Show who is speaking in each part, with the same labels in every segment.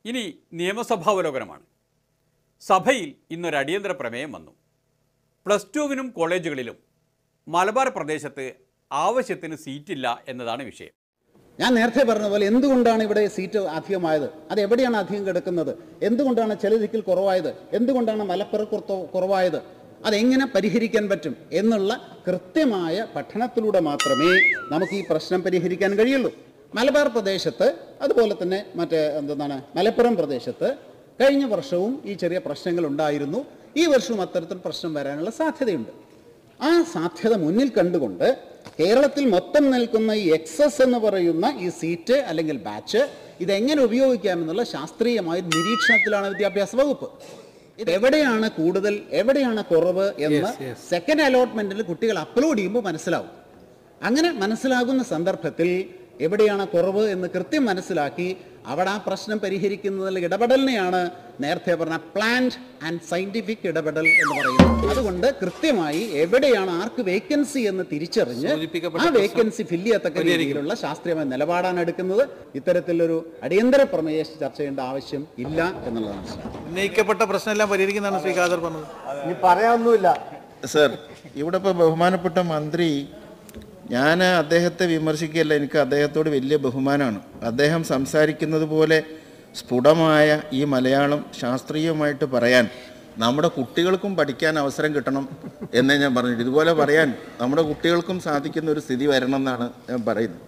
Speaker 1: ഇനി നിയമസഭാവലോകനമാണ്. സഭയിൽ ഇന്നൊരു അടിയന്തര പ്രമേയം വന്നു. +2വിനും കോളേജുകളിലും മലബാർ പ്രദേശത്ത് ആവശ്യത്തിന് സീറ്റില്ല എന്നതാണ് വിഷയം.
Speaker 2: ഞാൻ നേരത്തെ പറഞ്ഞതുപോലെ എന്തുകൊണ്ടാണ് ഇവിടെ സീറ്റ് അധികമായത്, അത് എവിടെയാണ് അധികം കിടക്കുന്നത്, എന്തുകൊണ്ടാണ് ചില ദിക്കിൽ കുറവായത്, എന്തുകൊണ്ടാണ് മലപ്പുറത്ത് കുറവായത്, അതെങ്ങനെ പരിഹരിക്കാൻ പറ്റും എന്നുള്ള കൃത്യമായ പഠനത്തിലൂടെ മാത്രമേ നമുക്ക് ഈ പ്രശ്നം പരിഹരിക്കാൻ കഴിയുള്ളൂ. മലബാർ പ്രദേശത്ത് അതുപോലെ തന്നെ മലപ്പുറം പ്രദേശത്ത് കഴിഞ്ഞ വർഷവും ഈ ചെറിയ പ്രശ്നങ്ങൾ ഉണ്ടായിരുന്നു. ഈ വർഷവും അത്തരത്തിൽ പ്രശ്നം വരാനുള്ള സാധ്യതയുണ്ട്. ആ സാധ്യത മുന്നിൽ കണ്ടുകൊണ്ട് കേരളത്തിൽ മൊത്തം നിൽക്കുന്ന ഈ എക്സസ് എന്ന് പറയുന്ന ഈ സീറ്റ് അല്ലെങ്കിൽ ബാച്ച് ഇതെങ്ങനെ ഉപയോഗിക്കാമെന്നുള്ള ശാസ്ത്രീയമായ നിരീക്ഷണത്തിലാണ് വിദ്യാഭ്യാസ വകുപ്പ്. ഇതെവിടെയാണ് കൂടുതൽ എവിടെയാണ് കുറവ് എന്ന് സെക്കൻഡ് അലോട്ട്മെന്റിൽ കുട്ടികൾ അപ്ലോഡ് ചെയ്യുമ്പോൾ മനസ്സിലാവും. അങ്ങനെ മനസ്സിലാകുന്ന സന്ദർഭത്തിൽ എവിടെയാണ് കുറവ് എന്ന് കൃത്യം മനസ്സിലാക്കി അവിടെ ആ പ്രശ്നം പരിഹരിക്കുന്നതിൽ ഇടപെടലിനെയാണ് നേരത്തെ പറഞ്ഞ പ്ലാൻഡ് ആൻഡ് സയന്റിഫിക് ഇടപെടൽ എന്ന് പറയുന്നത്. അതുകൊണ്ട് കൃത്യമായി എവിടെയാണ് ആർക്ക് വേക്കൻസി എന്ന് തിരിച്ചറിഞ്ഞ് ആ വേക്കൻസി ഫില്ല് ചെയ്യത്തക്ക രീതിയിലുള്ള ശാസ്ത്രീയമായ നിലപാടാണ് എടുക്കുന്നത്. ഇത്തരത്തിലൊരു അടിയന്തര പ്രമേയ ചർച്ച ചെയ്യേണ്ട ആവശ്യം ഇല്ല എന്നുള്ളതാണ്.
Speaker 3: ഉന്നയിക്കപ്പെട്ട പ്രശ്നമെല്ലാം പരിഹരിക്കുന്നതാണ് ശ്രീ ഖാദർ പറഞ്ഞത്.
Speaker 4: ഇനി പറയാനൊന്നുമില്ല
Speaker 5: സർ. ഇവിടെ ഇപ്പോൾ ബഹുമാനപ്പെട്ട മന്ത്രി, ഞാൻ അദ്ദേഹത്തെ വിമർശിക്കുകയല്ല, എനിക്ക് അദ്ദേഹത്തോട് വലിയ ബഹുമാനമാണ്. അദ്ദേഹം സംസാരിക്കുന്നത് പോലെ സ്ഫുടമായ ഈ മലയാളം ശാസ്ത്രീയമായിട്ട് പറയാൻ നമ്മുടെ കുട്ടികൾക്കും പഠിക്കാൻ അവസരം കിട്ടണം എന്നേ ഞാൻ പറഞ്ഞിട്ട്, ഇതുപോലെ പറയാൻ നമ്മുടെ കുട്ടികൾക്കും സാധിക്കുന്ന ഒരു സ്ഥിതി വരണം എന്നാണ് ഞാൻ പറയുന്നത്.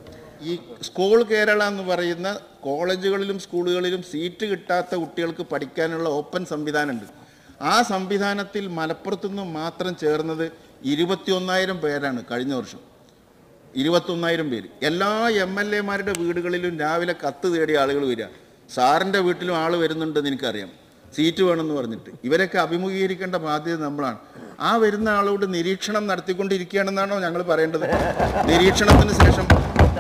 Speaker 5: ഈ സ്കൂൾ കേരള എന്ന് പറയുന്ന കോളേജുകളിലും സ്കൂളുകളിലും സീറ്റ് കിട്ടാത്ത കുട്ടികൾക്ക് പഠിക്കാനുള്ള ഓപ്പൺ സംവിധാനമുണ്ട്. ആ സംവിധാനത്തിൽ മലപ്പുറത്തുനിന്ന് മാത്രം ചേർന്നത് 21,000 പേരാണ് കഴിഞ്ഞ വർഷം. 21,000 പേര്. എല്ലാ MLA-മാരുടെ വീടുകളിലും രാവിലെ കത്ത് തേടിയ ആളുകൾ വരിക. സാറിൻ്റെ വീട്ടിലും ആൾ വരുന്നുണ്ടെന്ന് എനിക്കറിയാം, സീറ്റ് വേണമെന്ന് പറഞ്ഞിട്ട്. ഇവരൊക്കെ അഭിമുഖീകരിക്കേണ്ട ബാധ്യത നമ്മളാണ്. ആ വരുന്ന ആളോട് നിരീക്ഷണം നടത്തിക്കൊണ്ടിരിക്കുകയാണെന്നാണോ ഞങ്ങൾ പറയേണ്ടത്?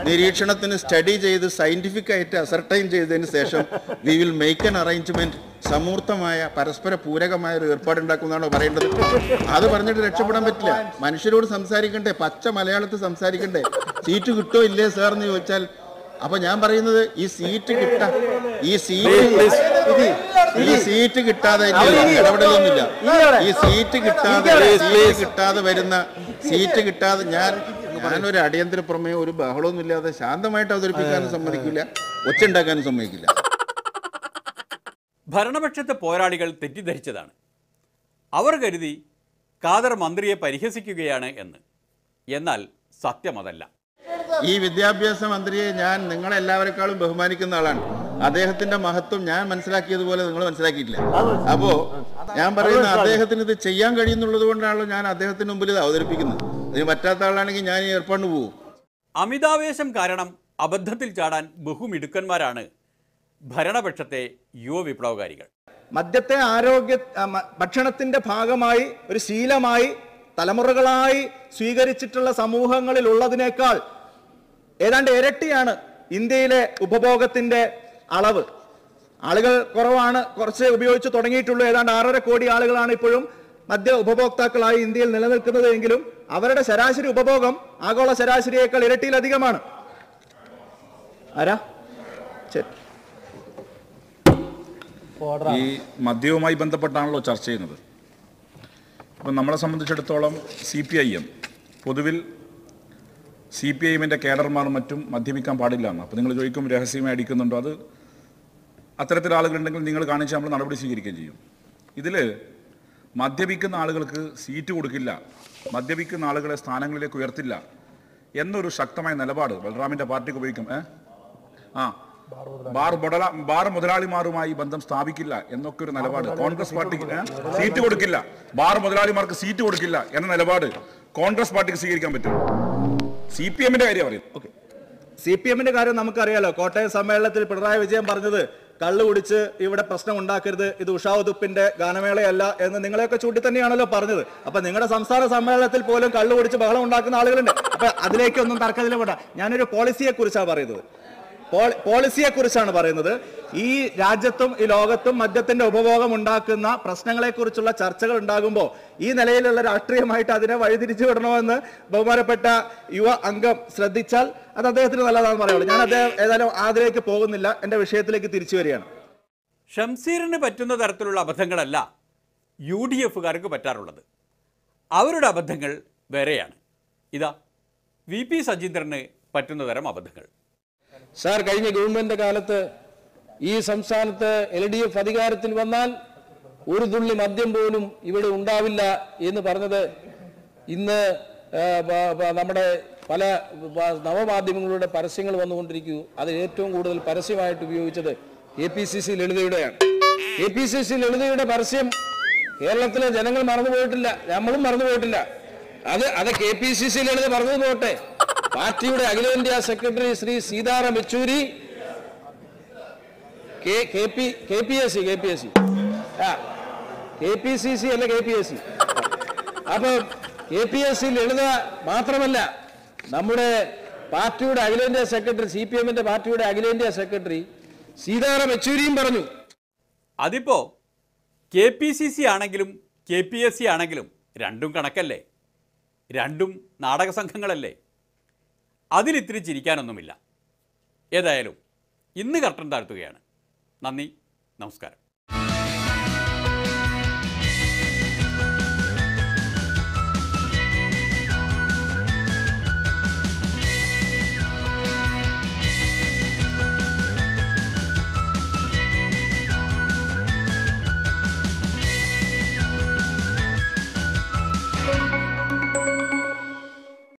Speaker 5: നിരീക്ഷണത്തിന് സ്റ്റഡി ചെയ്ത് സയൻറ്റിഫിക് ആയിട്ട് അസർട്ടൈൻ ചെയ്തതിന് ശേഷം we will make an arrangement, സമൂർത്തമായ പരസ്പര പൂരകമായ ഒരു ഏർപ്പാടുണ്ടാക്കുമെന്നാണോ പറയേണ്ടത്? അത് പറഞ്ഞിട്ട് രക്ഷപ്പെടാൻ പറ്റില്ല. മനുഷ്യരോട് സംസാരിക്കണ്ടേ, പച്ച മലയാളത്തിൽ സംസാരിക്കണ്ടേ? സീറ്റ് കിട്ടോ ഇല്ലേ സാർ എന്ന് ചോദിച്ചാൽ, അപ്പൊ ഞാൻ പറയുന്നത് ഈ സീറ്റ് കിട്ടാതെ ഇടപെടലൊന്നുമില്ല. ഈ സീറ്റ് കിട്ടാതെ ഞാനൊരു അടിയന്തര പ്രമേയം ഒരു ബഹളമൊന്നും ഇല്ലാതെ ശാന്തമായിട്ട് അവതരിപ്പിക്കാനും സമ്മതിക്കില്ല, ഒച്ച ഉണ്ടാക്കാനും സമ്മതിക്കില്ല.
Speaker 1: ഭരണപക്ഷത്തെ പോരാളികൾ തെറ്റിദ്ധരിച്ചതാണ്. അവർ കരുതി ഖാദർ മന്ത്രിയെ പരിഹസിക്കുകയാണ് എന്ന്. എന്നാൽ സത്യം അതല്ല.
Speaker 5: ഈ വിദ്യാഭ്യാസ മന്ത്രിയെ ഞാൻ നിങ്ങളെല്ലാവരെക്കാളും ബഹുമാനിക്കുന്ന ആളാണ്. അദ്ദേഹത്തിന്റെ മഹത്വം ഞാൻ മനസ്സിലാക്കിയതുപോലെ നിങ്ങൾ മനസ്സിലാക്കിയിട്ടില്ല. അപ്പോ ഞാൻ പറയുന്ന അദ്ദേഹത്തിന് ഇത് ചെയ്യാൻ കഴിയുന്നുള്ളത് കൊണ്ടാണല്ലോ ഞാൻ അദ്ദേഹത്തിന് മുമ്പിൽ ഇത് അവതരിപ്പിക്കുന്നത്. ഇതിന് പറ്റാത്ത ആളാണെങ്കിൽ ഞാൻ ഈ ഏർപ്പാടിന് പോകും.
Speaker 1: അമിതാവേശം കാരണം അബദ്ധത്തിൽ ചാടാൻ ബഹുമിടുക്കന്മാരാണ് ഭരണപക്ഷത്തെ യുവ വിപ്ലവകാരികൾ.
Speaker 3: മദ്യത്തെ ഭക്ഷണത്തിന്റെ ഭാഗമായി ഒരു ശീലമായി തലമുറകളായി സ്വീകരിച്ചിട്ടുള്ള സമൂഹങ്ങളിൽ ഉള്ളതിനേക്കാൾ ഏതാണ്ട് ഇരട്ടിയാണ് ഇന്ത്യയിലെ ഉപഭോഗത്തിന്റെ അളവ്. ആളുകൾ കുറവാണ്, കുറച്ച് ഉപയോഗിച്ച് തുടങ്ങിയിട്ടുള്ളൂ. ഏതാണ്ട് 6.5 കോടി ആളുകളാണ് ഇപ്പോഴും മദ്യ ഉപഭോക്താക്കളായി ഇന്ത്യയിൽ നിലനിൽക്കുന്നത്. എങ്കിലും അവരുടെ ശരാശരി ഉപഭോഗം ആഗോള ശരാശരിയേക്കാൾ ഇരട്ടിയിലധികമാണ്.
Speaker 6: ഈ മദ്യവുമായി ബന്ധപ്പെട്ടാണല്ലോ ചർച്ച ചെയ്യുന്നത്. അപ്പം നമ്മളെ സംബന്ധിച്ചിടത്തോളം CPIM പൊതുവിൽ CPIM-ൻ്റെ കേഡർമാരും മറ്റും മദ്യപിക്കാൻ പാടില്ല എന്ന്. അപ്പോൾ നിങ്ങൾ ചോദിക്കും രഹസ്യമായി അടിക്കുന്നുണ്ടോ? അത് അത്തരത്തിൽ ആളുകളുണ്ടെങ്കിൽ നിങ്ങൾ കാണിച്ച് നമ്മൾ നടപടി സ്വീകരിക്കുകയും ചെയ്യും. ഇതിൽ മദ്യപിക്കുന്ന ആളുകൾക്ക് സീറ്റ് കൊടുക്കില്ല, മദ്യപിക്കുന്ന ആളുകളെ സ്ഥാനങ്ങളിലേക്ക് ഉയർത്തില്ല എന്നൊരു ശക്തമായ നിലപാട് ബൽറാമിൻ്റെ പാർട്ടിക്ക് ഉപയോഗിക്കും. ബാർ മുതലാളിമാരുമായി ബന്ധം സ്ഥാപിക്കില്ല എന്നൊക്കെ ഒരു നിലപാട് കോൺഗ്രസ് പാർട്ടിക്ക്, സീറ്റ് കൊടുക്കില്ല, ബാർ മുതലാളിമാർക്ക് സീറ്റ് കൊടുക്കില്ല എന്ന നിലപാട് കോൺഗ്രസ് പാർട്ടിക്ക് സ്വീകരിക്കാൻ പറ്റും. CPM-ന്റെ കാര്യം പറയും.
Speaker 3: CPM-ന്റെ കാര്യം നമുക്കറിയാലോ. കോട്ടയം സമ്മേളനത്തിൽ പിണറായി വിജയൻ പറഞ്ഞത് കള്ളു കുടിച്ച് ഇവിടെ പ്രശ്നം ഉണ്ടാക്കരുത്, ഇത് ഉഷാ ഉതുപ്പിന്റെ ഗാനമേളയല്ല എന്ന് നിങ്ങളെയൊക്കെ ചൂണ്ടി തന്നെയാണല്ലോ പറഞ്ഞത്. അപ്പൊ നിങ്ങളുടെ സംസ്ഥാന സമ്മേളനത്തിൽ പോലും കള്ളു കുടിച്ച് ബഹളം ഉണ്ടാക്കുന്ന ആളുകളുണ്ട്. അപ്പൊ അതിലേക്കൊന്നും തർക്കത്തിലും വേണ്ട. ഞാനൊരു പോളിസിയെ കുറിച്ചാണ് പറയുന്നത്. ഈ രാജ്യത്തും ഈ ലോകത്തും മദ്യത്തിന്റെ ഉപഭോഗം ഉണ്ടാക്കുന്ന പ്രശ്നങ്ങളെക്കുറിച്ചുള്ള ചർച്ചകൾ ഉണ്ടാകുമ്പോൾ ഈ നിലയിലുള്ള രാഷ്ട്രീയമായിട്ട് അതിനെ വഴിതിരിച്ചു വിടണമെന്ന് ബഹുമാനപ്പെട്ട യുവ അംഗം ശ്രദ്ധിച്ചാൽ അത് അദ്ദേഹത്തിന് നല്ലതാണെന്ന് പറയുള്ളൂ. ഞാൻ അദ്ദേഹം ഏതായാലും അതിലേക്ക് പോകുന്നില്ല, എന്റെ വിഷയത്തിലേക്ക് തിരിച്ചു വരികയാണ്.
Speaker 1: ഷംസീറിന് പറ്റുന്ന തരത്തിലുള്ള അബദ്ധങ്ങളല്ല UDFകാർക്ക് പറ്റാറുള്ളത്. അവരുടെ അബദ്ധങ്ങൾ വേറെയാണ്. ഇതാ VP സജീന്ദ്രന് പറ്റുന്ന തരം അബദ്ധങ്ങൾ.
Speaker 4: സാർ, കഴിഞ്ഞ ഗവൺമെന്റ് കാലത്ത് ഈ സംസ്ഥാനത്ത് LDF അധികാരത്തിൽ വന്നാൽ ഒരു തുള്ളി മദ്യം പോലും ഇവിടെ ഉണ്ടാവില്ല എന്ന് പറഞ്ഞത് ഇന്ന് നമ്മുടെ പല നവമാധ്യമങ്ങളുടെ പരസ്യങ്ങൾ വന്നുകൊണ്ടിരിക്കൂ. അത് ഏറ്റവും കൂടുതൽ പരസ്യമായിട്ട് ഉപയോഗിച്ചത് KPCC ലളിതയുടെയാണ്. KPCC ലളിതയുടെ പരസ്യം കേരളത്തിലെ ജനങ്ങൾ മറന്നുപോയിട്ടില്ല, നമ്മളും മറന്നുപോയിട്ടില്ല. അത് KPCC ലളിത പറഞ്ഞു പോട്ടെ. പാർട്ടിയുടെ അഖിലേന്ത്യാ സെക്രട്ടറി ശ്രീ സീതാറാം യെച്ചൂരി KPCC അല്ല KPSC. അപ്പൊ KPSC ലളിത മാത്രമല്ല, നമ്മുടെ പാർട്ടിയുടെ അഖിലേന്ത്യാ സെക്രട്ടറി CPMന്റെ പാർട്ടിയുടെ അഖിലേന്ത്യാ സെക്രട്ടറി സീതാറാം യെച്ചൂരിയും പറഞ്ഞു.
Speaker 1: അതിപ്പോ KPCC ആണെങ്കിലും KPSC ആണെങ്കിലും രണ്ടും കണക്കല്ലേ, രണ്ടും നാടക സംഘങ്ങളല്ലേ. അതിലിത്തിരി ചിരിക്കാനൊന്നുമില്ല. ഏതായാലും ഇന്ന് കർട്ടൻ താഴ്ത്തുകയാണ്. നന്ദി, നമസ്കാരം.